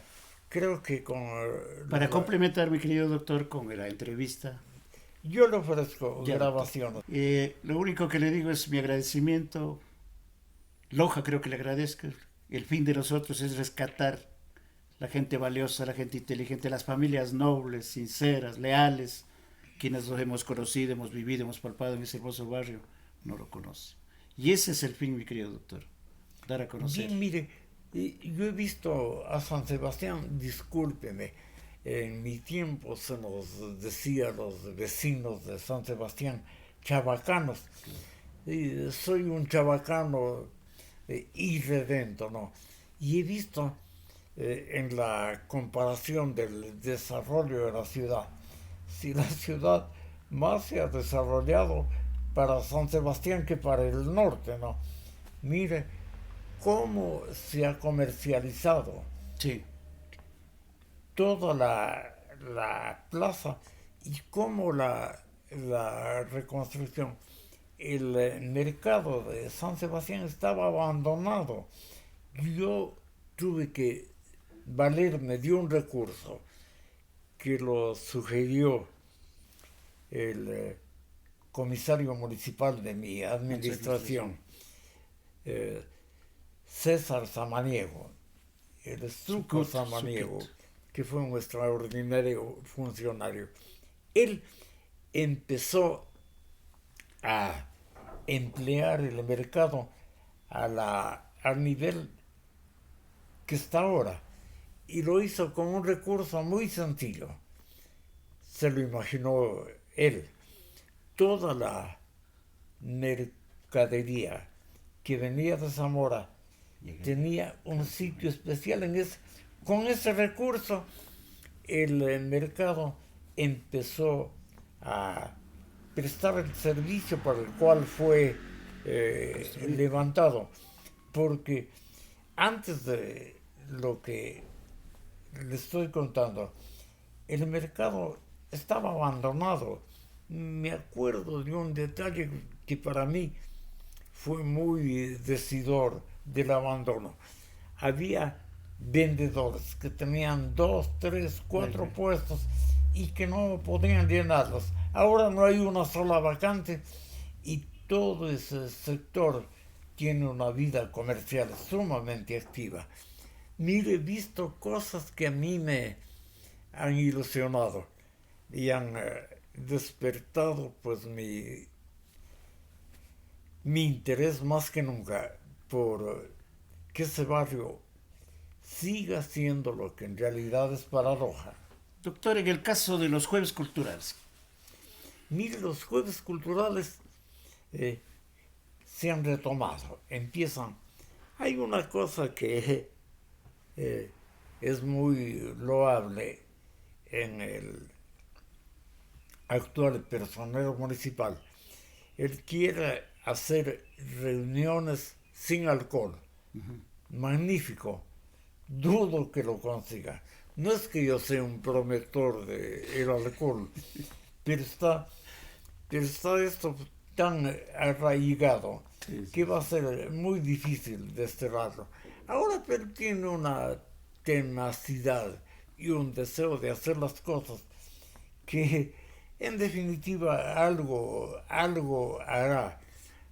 Creo que con... Para complementar, mi querido doctor, con la entrevista. Yo le ofrezco Ya, grabaciones. lo único que le digo es mi agradecimiento. Loja creo que le agradezco. El fin de nosotros es rescatar la gente valiosa, la gente inteligente, las familias nobles, sinceras, leales, quienes los hemos conocido, hemos vivido, hemos palpado en ese hermoso barrio, no lo conocen. Y ese es el fin, mi querido doctor, dar a conocer. Bien, mire, yo he visto a San Sebastián, discúlpeme, en mi tiempo se nos decía a los vecinos de San Sebastián, chabacanos. Soy un chabacano irredento, ¿no? Y he visto en la comparación del desarrollo de la ciudad, si la ciudad más se ha desarrollado para San Sebastián que para el norte, ¿no? Mire cómo se ha comercializado Sí. toda la plaza y cómo la reconstrucción. El mercado de San Sebastián estaba abandonado. yo tuve que valerme de un recurso que lo sugirió el comisario municipal de mi administración, eh, César Samaniego, el Estruco Samaniego, que fue un extraordinario funcionario. Él empezó a emplear el mercado al nivel que está ahora, y lo hizo con un recurso muy sencillo. Se lo imaginó él. Toda la mercadería que venía de Zamora tenía un sitio especial en ese. Con ese recurso, el mercado empezó a prestar el servicio para el cual fue levantado. Porque antes de lo que le estoy contando, el mercado estaba abandonado. Me acuerdo de un detalle que para mí fue muy decidor del abandono. Había vendedores que tenían 2, 3, 4 puestos y que no podían llenarlos. Ahora no hay una sola vacante y todo ese sector tiene una vida comercial sumamente activa. Mire, he visto cosas que a mí me han ilusionado y han despertado pues mi interés más que nunca por que ese barrio siga siendo lo que en realidad es para Loja. Doctor, en el caso de los jueves culturales. Mire, los jueves culturales se han retomado, empiezan. Hay una cosa que es muy loable en el actual personero municipal. Él quiere hacer reuniones sin alcohol. Magnífico. Dudo que lo consiga. No es que yo sea un promotor del alcohol, pero está esto tan arraigado que va a ser muy difícil desterrarlo. Ahora pero tiene una tenacidad y un deseo de hacer las cosas que en definitiva algo hará.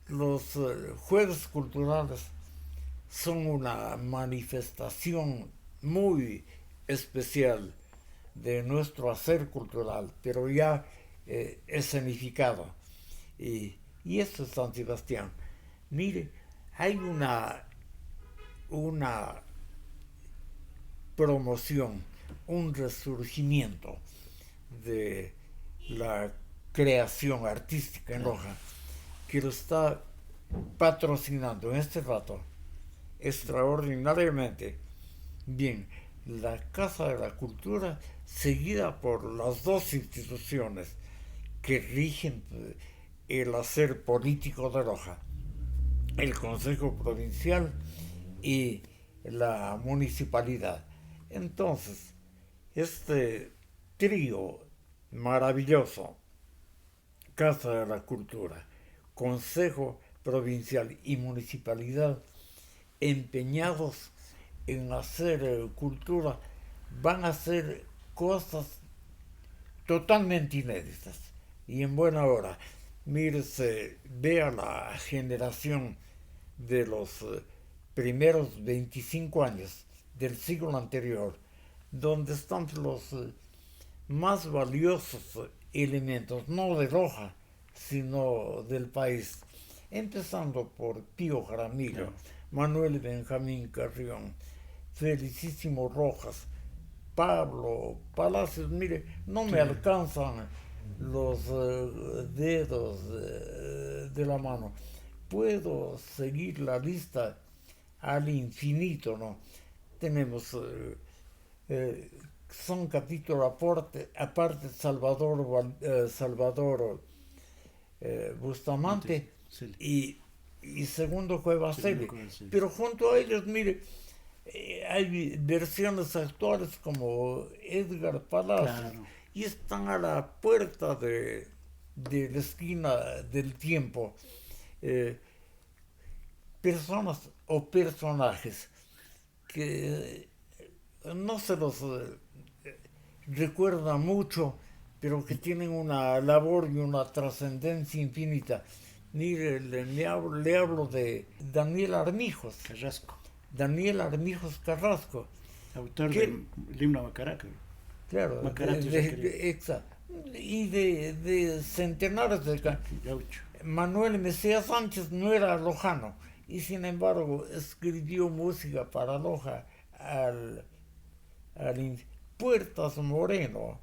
Los jueves culturales son una manifestación muy especial de nuestro hacer cultural, pero ya escenificado. Y esto es San Sebastián. Mire, hay una promoción, un resurgimiento de la creación artística en Loja, que lo está patrocinando en este rato extraordinariamente bien la Casa de la Cultura, seguida por las dos instituciones que rigen el hacer político de Loja, el Consejo Provincial y la Municipalidad. Entonces, este trío maravilloso, Casa de la Cultura, Consejo Provincial y Municipalidad, empeñados en hacer cultura, van a hacer cosas totalmente inéditas y en buena hora. Mírese, vea la generación de los primeros 25 años del siglo anterior, donde están los más valiosos elementos, no de Loja, sino del país, empezando por Pío Jaramillo, Manuel Benjamín Carrión, Felicísimo Rojas, Pablo Palacios. Mire, no me alcanzan los dedos de la mano. Puedo seguir la lista al infinito, ¿no? Tenemos son capítulo aparte Salvador Bustamante y segundo Cueva Celi. Pero junto a ellos, mire, hay versiones actuales como Edgar Palacios, y están a la puerta de la esquina del tiempo. Personas o personajes que no se los recuerda mucho, pero que tienen una labor y una trascendencia infinita. Mire, le hablo de Daniel Armijos. Carrasco, Daniel Armijos Carrasco. autor ¿Qué? del himno a Macaraca. Claro, y de centenares de Gaucho. Manuel Mejía Sánchez no era lojano y sin embargo escribió música para Loja al Puertas Moreno.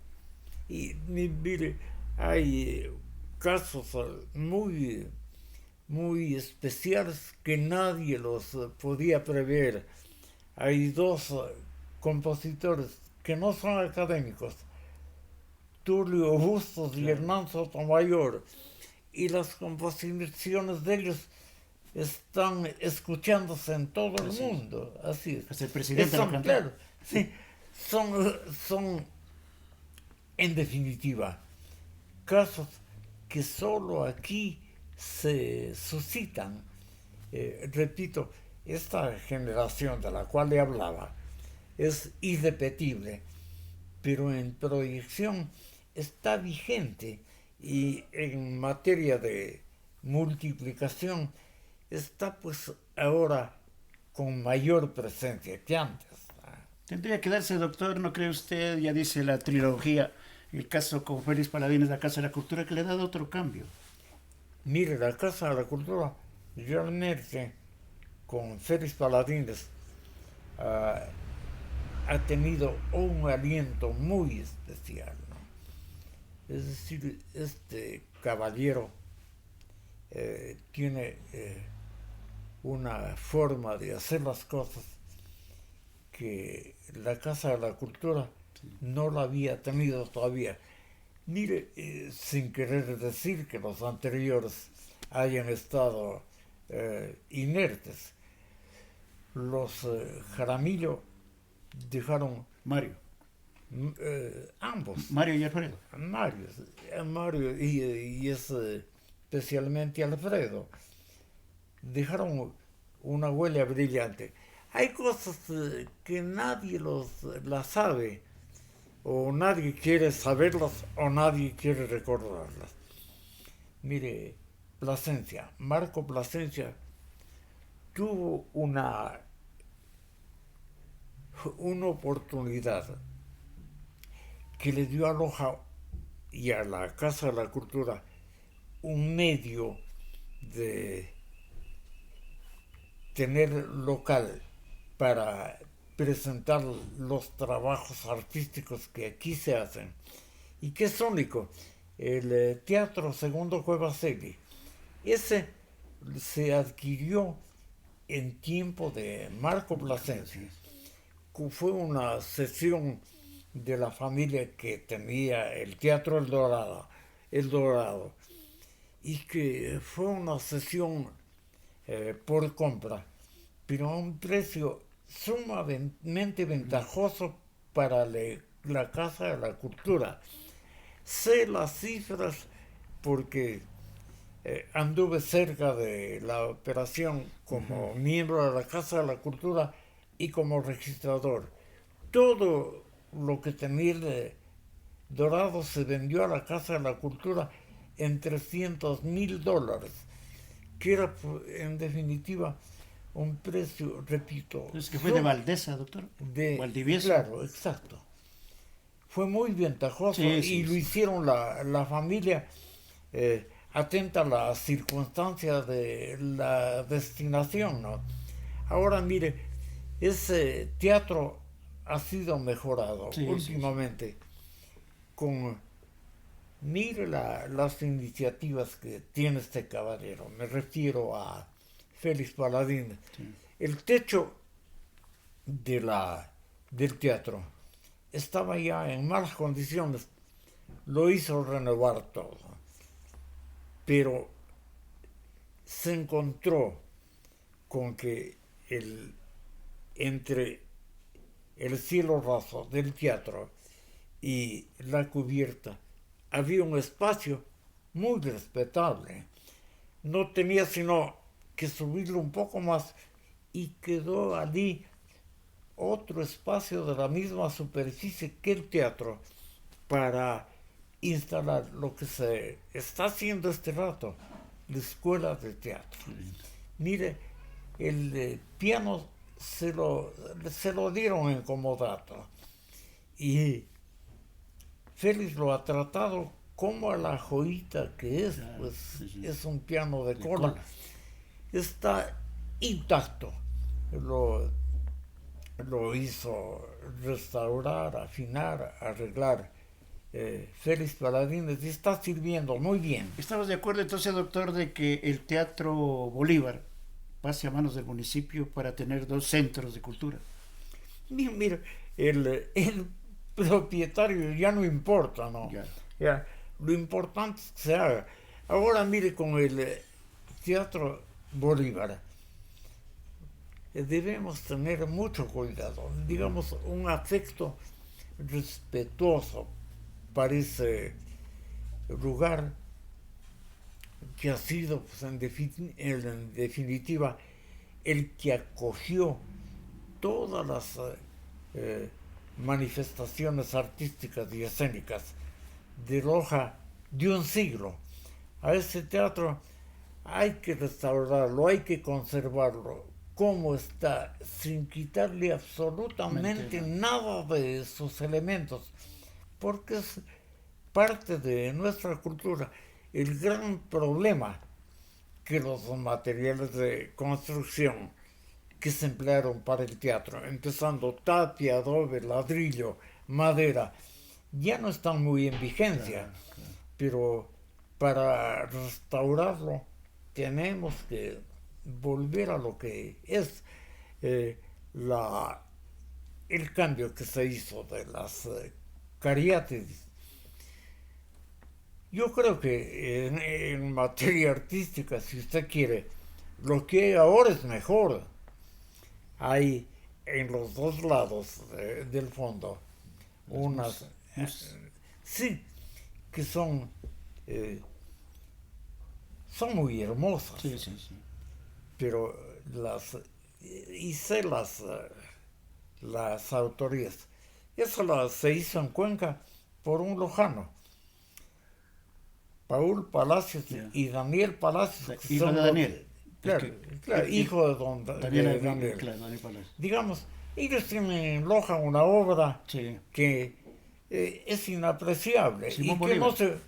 Y mire, hay casos muy especiales que nadie los podía prever. Hay dos compositores que no son académicos, Tulio Bustos y Hernán Sotomayor, y las composiciones de ellos están escuchándose en todo el mundo. Así es. Hasta el presidente lo cantó. Claro, sí, son, en definitiva, casos que solo aquí se suscitan. Repito, esta generación de la cual le hablaba es irrepetible, pero en proyección está vigente y en materia de multiplicación está pues ahora con mayor presencia que antes. Tendría que darse, doctor, ¿no cree usted? Ya dice la trilogía, el caso con Félix Paladines, la Casa de la Cultura, que le ha dado otro cambio. Mire, la Casa de la Cultura realmente con Félix Paladines ha tenido un aliento muy especial, ¿no? Es decir, este caballero tiene una forma de hacer las cosas que la Casa de la Cultura no la había tenido todavía. Mire, sin querer decir que los anteriores hayan estado inertes, los Jaramillo dejaron Mario. Ambos. Mario y Alfredo. Mario y especialmente Alfredo dejaron una huella brillante. Hay cosas que nadie las sabe, o nadie quiere saberlas, o nadie quiere recordarlas. Mire, Plasencia, Marco Plasencia tuvo una oportunidad que le dio a Loja y a la Casa de la Cultura un medio de tener local para presentar los trabajos artísticos que aquí se hacen y que es único. El Teatro Segundo Cuevasegui, ese se adquirió en tiempo de Marco Plasencia. Fue una cesión de la familia que tenía el Teatro El Dorado, y que fue una cesión por compra, pero a un precio sumamente ventajoso para la Casa de la Cultura. Sé las cifras porque anduve cerca de la operación como miembro de la Casa de la Cultura y como registrador. Todo lo que tenía el Dorado se vendió a la Casa de la Cultura en $300,000, que era en definitiva un precio, repito. Es que fue de Valdesa, doctor. De Valdivieso. Claro, exacto. Fue muy ventajoso y lo hicieron la familia atenta a las circunstancias de la destinación, ¿no? Ahora mire, ese teatro ha sido mejorado últimamente con, mire las iniciativas que tiene este caballero. Me refiero a Félix Paladín. El techo del teatro estaba ya en malas condiciones, lo hizo renovar todo, pero se encontró con que entre el cielo raso del teatro y la cubierta había un espacio muy respetable. No tenía sino que subirlo un poco más y quedó allí otro espacio de la misma superficie que el teatro para instalar lo que se está haciendo este rato, la escuela de teatro. Mire, el piano se lo dieron en comodato y Félix lo ha tratado como a la joyita que es, pues es un piano de cola. Está intacto. Lo hizo restaurar, afinar, arreglar Félix Paladines y está sirviendo muy bien. ¿Estamos de acuerdo entonces, doctor, de que el Teatro Bolívar pase a manos del municipio para tener 2 centros de cultura? Mira, el propietario ya no importa, ¿no? Ya, lo importante es que se haga. Ahora mire, con el Teatro Bolívar debemos tener mucho cuidado, digamos, un afecto respetuoso para ese lugar que ha sido, pues, en definitiva, el que acogió todas las manifestaciones artísticas y escénicas de Loja de un siglo. A ese teatro hay que restaurarlo, hay que conservarlo como está, sin quitarle absolutamente nada de sus elementos, porque es parte de nuestra cultura. El gran problema que los materiales de construcción que se emplearon para el teatro, empezando tapia, adobe, ladrillo, madera, ya no están muy en vigencia, pero para restaurarlo tenemos que volver a lo que es el cambio que se hizo de las cariátides. Yo creo que en materia artística, si usted quiere, lo que hay ahora es mejor. Hay en los 2 lados del fondo unas sí, que son muy hermosas. Sí. Pero hice las autorías. Eso se hizo en Cuenca por un lojano, Paul Palacios y Daniel Palacios. Hijo de Daniel. Hijo de don Daniel. Digamos, ellos tienen en Loja una obra que es inapreciable. Simón y Bolívar. que no se...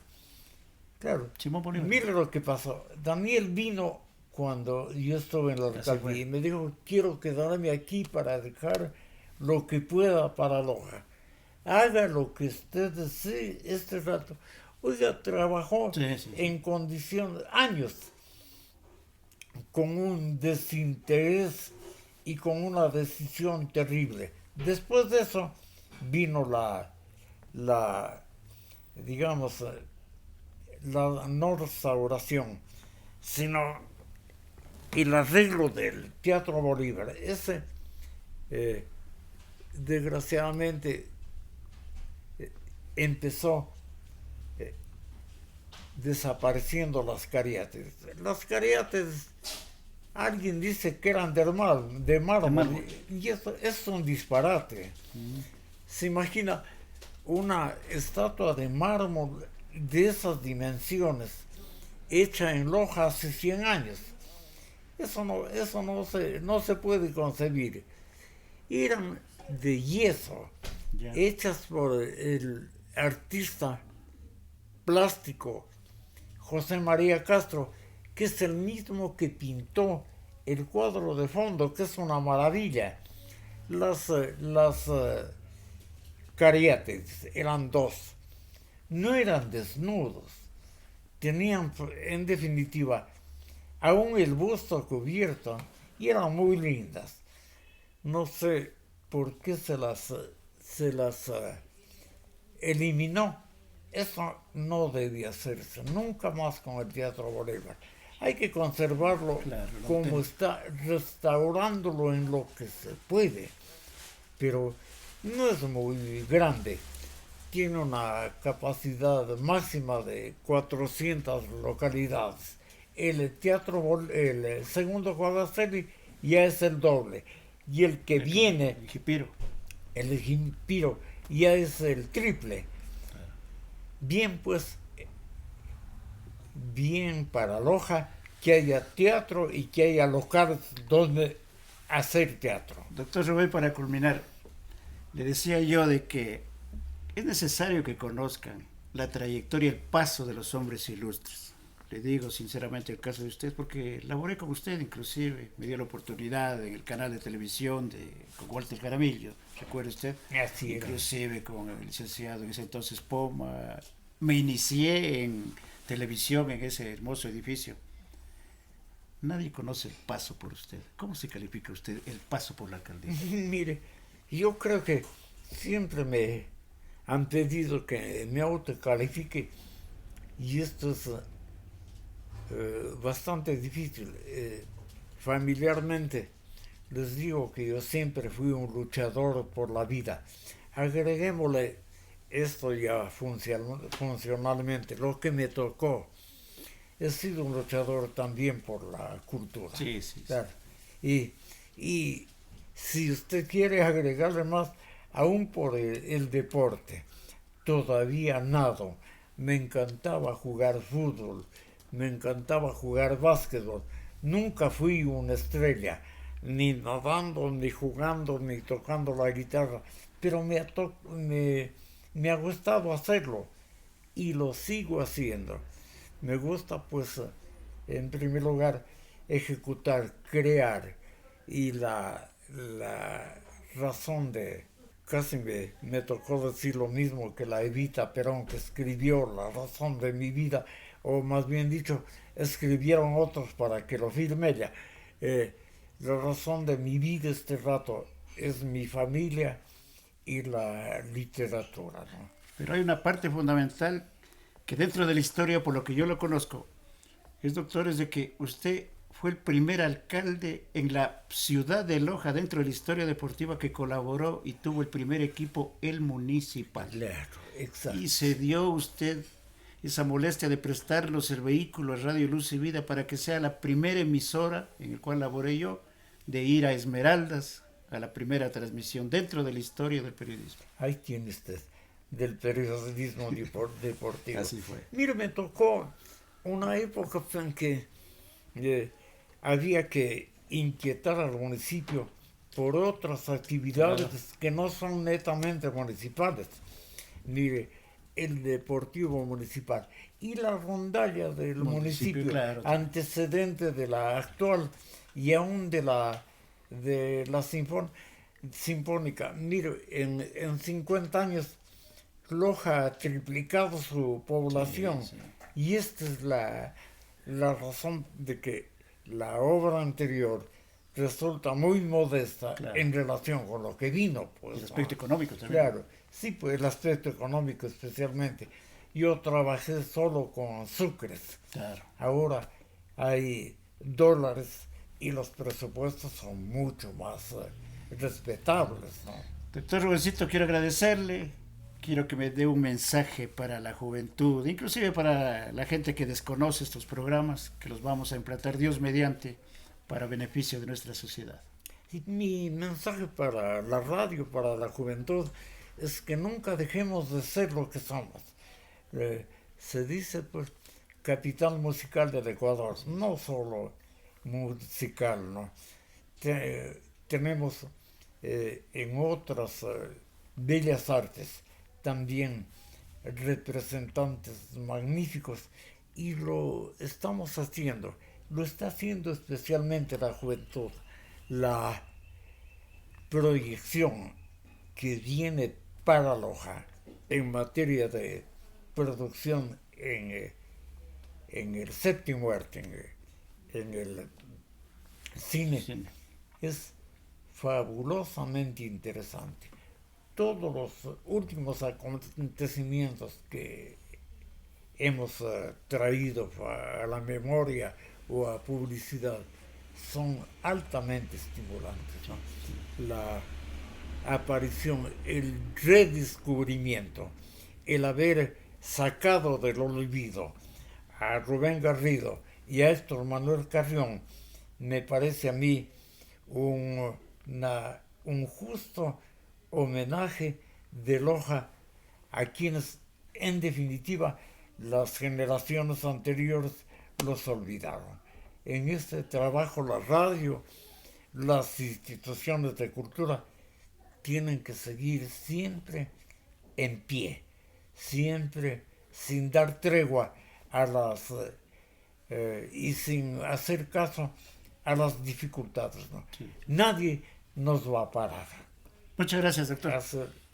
Claro. Simón Bolívar. Mire lo que pasó. Daniel vino cuando yo estuve en la alcaldía y me dijo, quiero quedarme aquí para dejar lo que pueda para Loja. Haga lo que usted desee este rato. Oiga, trabajó en condiciones, años, con un desinterés y con una decisión terrible. Después de eso vino digamos, la no restauración, sino el arreglo del Teatro Bolívar. Ese, desgraciadamente, empezó desapareciendo las cariátides. Las cariátides, alguien dice que eran de mármol, y eso es un disparate. Se imagina una estatua de mármol de esas dimensiones hecha en Loja hace 100 años. Eso no se puede concebir. Eran de yeso, hechas por el artista plástico José María Castro, que es el mismo que pintó el cuadro de fondo, que es una maravilla. Las cariátides eran 2. No eran desnudos. Tenían, en definitiva, aún el busto cubierto, y eran muy lindas. No sé por qué se las eliminó. Eso no debía hacerse nunca más con el Teatro Bolívar. Hay que conservarlo como está, restaurándolo en lo que se puede. Pero no es muy grande. Tiene una capacidad máxima de 400 localidades. El segundo Guadacelli ya es el doble. y el que viene, El jipiro. el Gimpiro, ya es el triple. Bien, pues, bien para Loja que haya teatro y que haya locales donde hacer teatro. Doctor Rubén, para culminar, le decía yo de que es necesario que conozcan la trayectoria, el paso de los hombres ilustres. Le digo sinceramente el caso de usted porque laboré con usted, inclusive me dio la oportunidad en el canal de televisión con Walter Jaramillo, ¿recuerda usted? Así era. Inclusive con el licenciado en ese entonces Poma. Me inicié en televisión en ese hermoso edificio. Nadie conoce el paso por usted. ¿Cómo se califica usted el paso por la alcaldía? Mire, yo creo que siempre me han pedido que me autocalifique y esto es bastante difícil. Familiarmente les digo que yo siempre fui un luchador por la vida. Agreguémosle esto ya funcionalmente, lo que me tocó. He sido un luchador también por la cultura. Sí, sí, sí. Claro. Y si usted quiere agregarle más, aún por el deporte, todavía nado. Me encantaba jugar fútbol, me encantaba jugar básquetbol. Nunca fui una estrella, ni nadando, ni jugando, ni tocando la guitarra, pero me ha gustado hacerlo y lo sigo haciendo. Me gusta, pues, en primer lugar, ejecutar, crear y la razón de, casi me tocó decir lo mismo que la Evita Perón, que escribió la razón de mi vida, o más bien dicho, escribieron otros para que lo firme ella. La razón de mi vida este rato es mi familia y la literatura, ¿no? Pero hay una parte fundamental que dentro de la historia, por lo que yo lo conozco, es, doctor, es de que usted fue el primer alcalde en la ciudad de Loja, dentro de la historia deportiva, que colaboró y tuvo el primer equipo, el Municipal. Claro, exacto. Y se dio usted esa molestia de prestarnos el vehículo a Radio Luz y Vida para que sea la primera emisora en el cual laboré yo, de ir a Esmeraldas, a la primera transmisión dentro de la historia del periodismo. Ahí tiene usted, del periodismo deportivo. Así fue. Mire, me tocó una época en que había que inquietar al municipio por otras actividades Claro. que no son netamente municipales. Mire, el deportivo municipal y la rondalla del municipio, claro. antecedente de la actual y aún de la sinfónica. Mire, en 50 años Loja ha triplicado su población, Sí, sí. y esta es la razón de que la obra anterior resulta muy modesta, Claro. en relación con lo que vino, pues. El aspecto económico también. Claro, sí, pues el aspecto económico especialmente. Yo trabajé solo con sucres. Claro. Ahora hay dólares y los presupuestos son mucho más respetables, ¿no? Doctor Rubencito, quiero agradecerle. Quiero que me dé un mensaje para la juventud, inclusive para la gente que desconoce estos programas, que los vamos a implantar Dios mediante para beneficio de nuestra sociedad. Y mi mensaje para la radio, para la juventud, es que nunca dejemos de ser lo que somos. Se dice, pues, capital musical del Ecuador, no solo musical, ¿no? Tenemos en otras bellas artes también representantes magníficos, y lo estamos haciendo, lo está haciendo especialmente la juventud. La proyección que viene para Loja en materia de producción en el séptimo arte, en el cine, Sí. es fabulosamente interesante. Todos los últimos acontecimientos que hemos traído a la memoria o a publicidad son altamente estimulantes, ¿no? La aparición, el redescubrimiento, el haber sacado del olvido a Rubén Garrido y a Héctor Manuel Carrión, me parece a mí un un justo homenaje de Loja a quienes, en definitiva, las generaciones anteriores los olvidaron. En este trabajo, la radio, las instituciones de cultura tienen que seguir siempre en pie, siempre sin dar tregua a las y sin hacer caso a las dificultades, ¿no? Sí. Nadie nos va a parar. Muchas gracias, doctor. Hacer